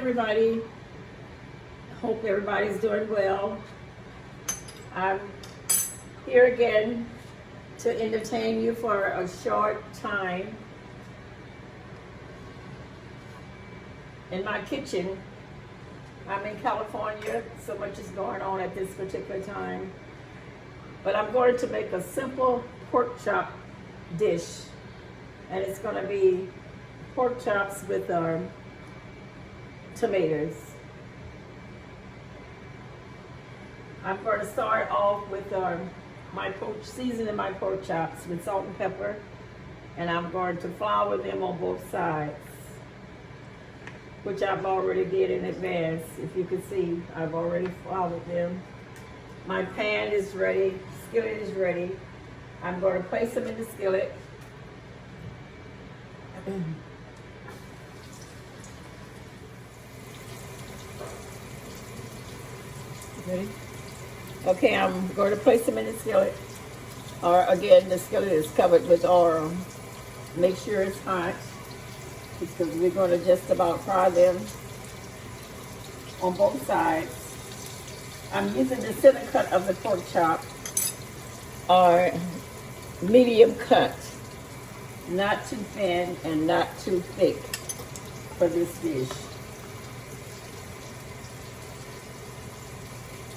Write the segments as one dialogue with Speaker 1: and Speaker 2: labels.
Speaker 1: everybody. Hope everybody's doing well. I'm here again to entertain you for a short time in my kitchen. I'm in California, so much is going on at this particular time. But I'm going to make a simple pork chop dish, and it's going to be pork chops with tomatoes. I'm going to start off with seasoning my pork chops with salt and pepper, and I'm going to flour them on both sides, which I've already did in advance. If you can see, I've already floured them. My pan is ready, skillet is ready. I'm going to place them in the skillet. Ready? Okay, I'm going to place them in the skillet. Or again, the skillet is covered with oil. Make sure it's hot, because we're going to just about fry them on both sides. I'm using the center cut of the pork chop, or medium cut, not too thin and not too thick for this dish.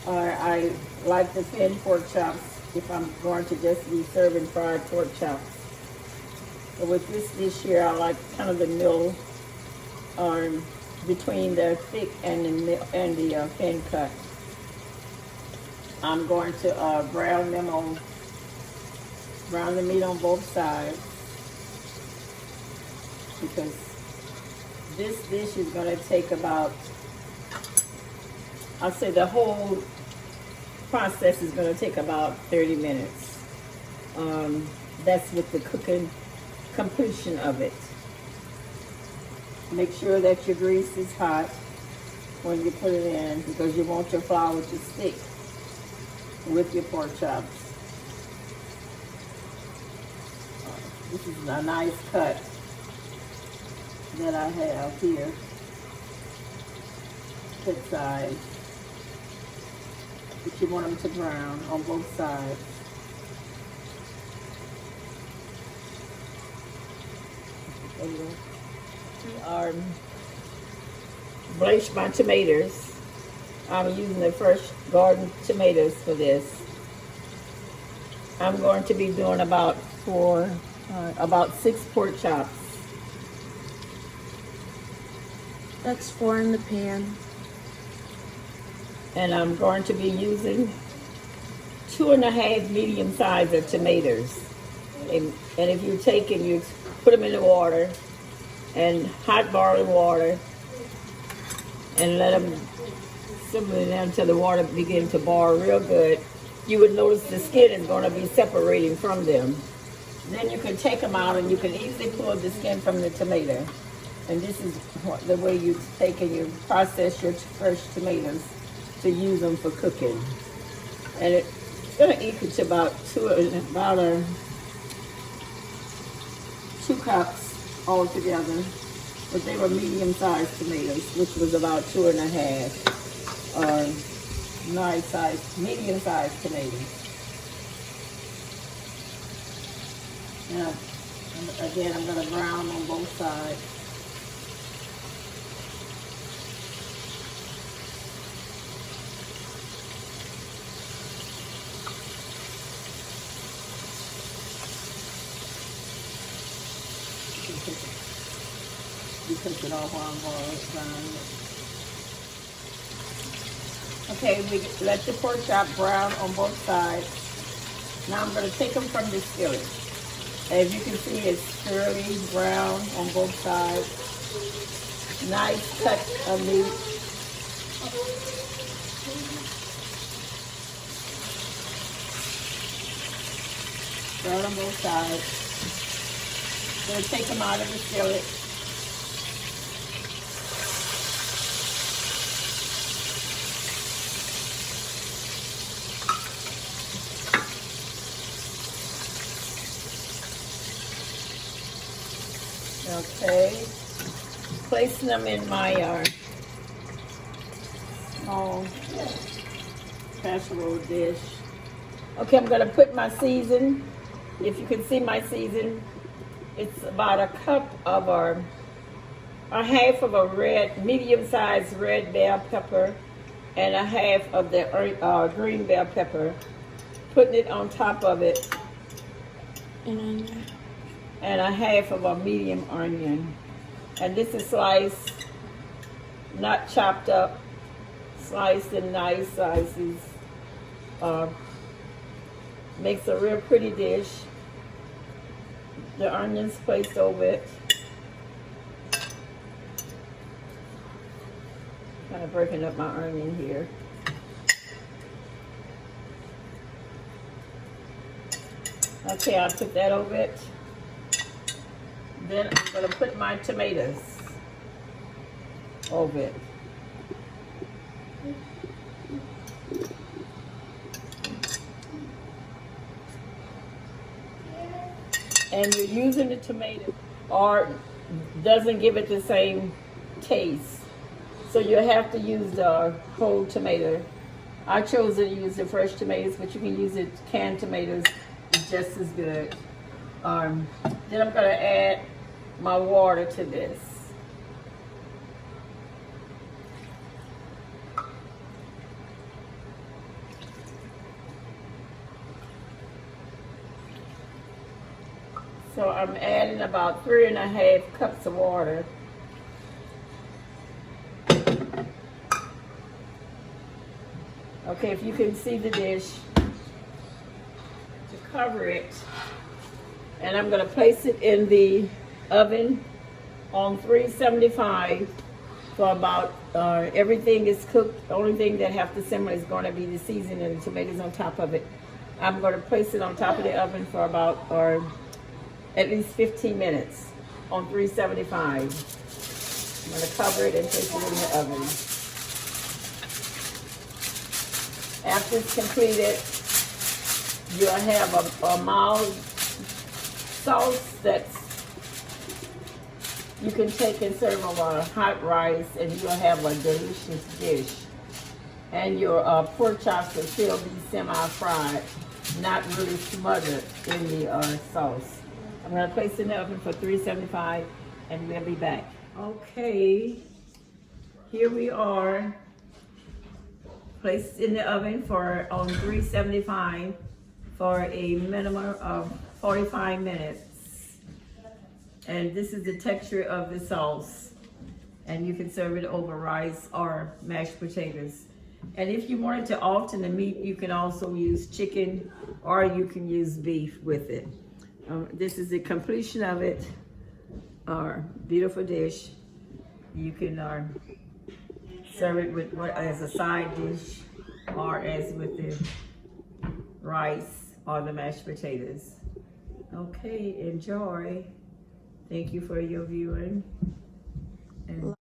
Speaker 1: Or I like the thin pork chops if I'm going to just be serving fried pork chops. But with this dish here, I like kind of the middle, between the thick and the thin cut. I'm going to brown the meat on both sides, because this dish is going to take about, I'll say the whole process is going to take about 30 minutes. That's with the cooking completion of it. Make sure that your grease is hot when you put it in, because you want your flour to stick with your pork chops. This is a nice cut that I have here. Good size. But you want them to brown on both sides. Blanch my tomatoes. I'm using the fresh garden tomatoes for this. I'm going to be doing about 6 pork chops.
Speaker 2: That's 4 in the pan.
Speaker 1: And I'm going to be using 2.5 medium size of tomatoes. And if you take and you put them in the water, and hot boiling water, and let them simmer down until the water begins to boil real good, you would notice the skin is going to be separating from them. Then you can take them out and you can easily pull the skin from the tomato. And this is the way you take and you process your fresh tomatoes to use them for cooking. And it's going to equal to about 2 cups altogether. But they were medium-sized tomatoes, which was about 2.5. Nice size, medium-sized tomatoes. Now, again, I'm going to brown on both sides. You take it off while I'm brown. Okay, we let the pork chop brown on both sides. Now I'm going to take them from the skillet. As you can see, it's thoroughly brown on both sides. Nice cut of meat. Brown on both sides. Going to take them out of the skillet. Okay, placing them in my small casserole dish. Okay, I'm gonna put my season. If you can see my season, it's about a cup of a half of a medium-sized red bell pepper, and a half of the green bell pepper. Putting it on top of it, and a half of a medium onion. And this is sliced, not chopped up, sliced in nice slices. Makes a real pretty dish. The onions placed over it. Kind of breaking up my onion here. Okay, I'll put that over it. Then I'm going to put my tomatoes over it. And you're using the tomato or doesn't give it the same taste. So you have to use the whole tomato. I chose to use the fresh tomatoes, but you can use it canned tomatoes. It's just as good. Then I'm gonna add my water to this. So I'm adding about 3.5 cups of water. Okay, if you can see the dish, to cover it, and I'm going to place it in the oven on 375 for about, everything is cooked. The only thing that have to simmer is going to be the seasoning and the tomatoes on top of it. I'm going to place it on top of the oven for about, or at least 15 minutes on 375. I'm going to cover it and place it in the oven. After it's completed, you'll have a mild sauce that you can take and serve on hot rice, and you'll have a delicious dish. And your pork chops will still be semi-fried, not really smothered in the sauce. I'm going to place it in the oven for 375, and we'll be back. Okay, here we are. Placed in the oven for on 375 for a minimum of 45 minutes. And this is the texture of the sauce. And you can serve it over rice or mashed potatoes. And if you wanted to alter the meat, you can also use chicken or you can use beef with it. This is the completion of it. Our beautiful dish. You can serve it with as a side dish or as with the rice or the mashed potatoes. Okay, enjoy. Thank you for your viewing. And